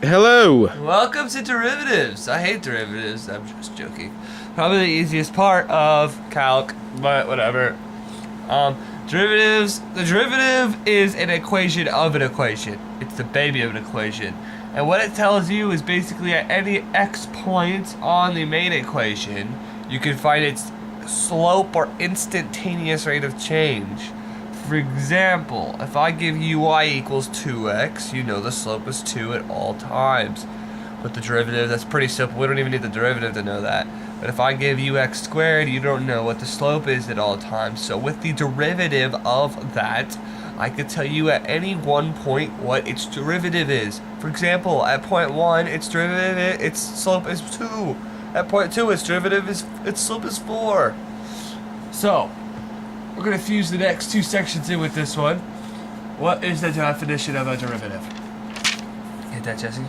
Hello! Welcome to derivatives. I hate derivatives. I'm just joking. Probably the easiest part of calc, but whatever. Derivatives. The derivative is an equation of an equation. It's the baby of an equation. And what it tells you is basically at any x point on the main equation, you can find its slope or instantaneous rate of change. For example, if I give you y equals 2x, you know the slope is 2 at all times. With the derivative, that's pretty simple. We don't even need the derivative to know that. But if I give you x squared, you don't know what the slope is at all times. So with the derivative of that, I could tell you at any one point what its derivative is. For example, at point 1, its slope is 2. At point 2, its slope is 4. So, we're going to fuse the next two sections in with this one. What is the definition of a derivative? Get that, Jesse?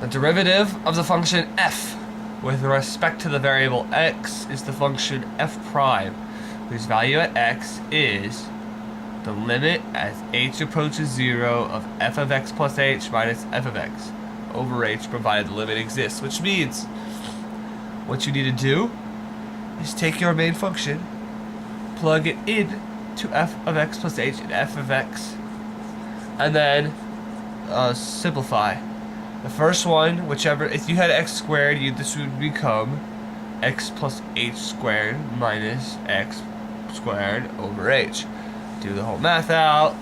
The derivative of the function f with respect to the variable x is the function f prime, whose value at x is the limit as h approaches 0 of f of x plus h minus f of x over h, provided the limit exists. Which means what you need to do is take your main function, plug it in to f of x plus h and f of x, and then simplify. The first one, whichever, if you had x squared, this would become x plus h squared minus x squared over h. Do the whole math out,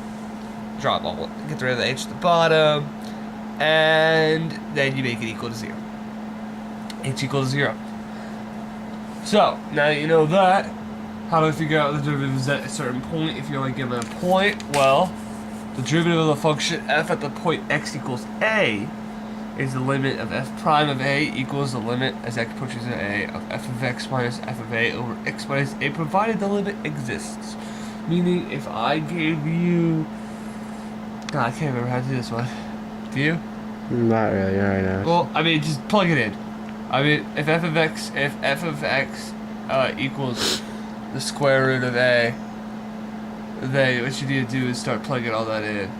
get rid of the h at the bottom, and then you make it equal to 0. H equals 0. So, now that you know that, how do I figure out the derivatives at a certain point if you're only given a point? Well, the derivative of the function f at the point x equals a is the limit of f prime of a equals the limit as x approaches a of f of x minus f of a over x minus a, provided the limit exists. Meaning, if I gave you... God, I can't remember how to do this one. Do you? Not really, right now. Well, I mean, just plug it in. I mean, if f of x equals the square root of a, then what you need to do is start plugging all that in.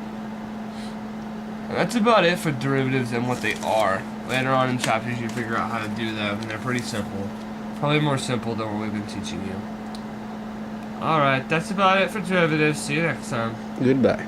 And that's about it for derivatives and what they are. Later on in chapters you figure out how to do them, and they're pretty simple. Probably more simple than what we've been teaching you. Alright, that's about it for derivatives. See you next time. Goodbye.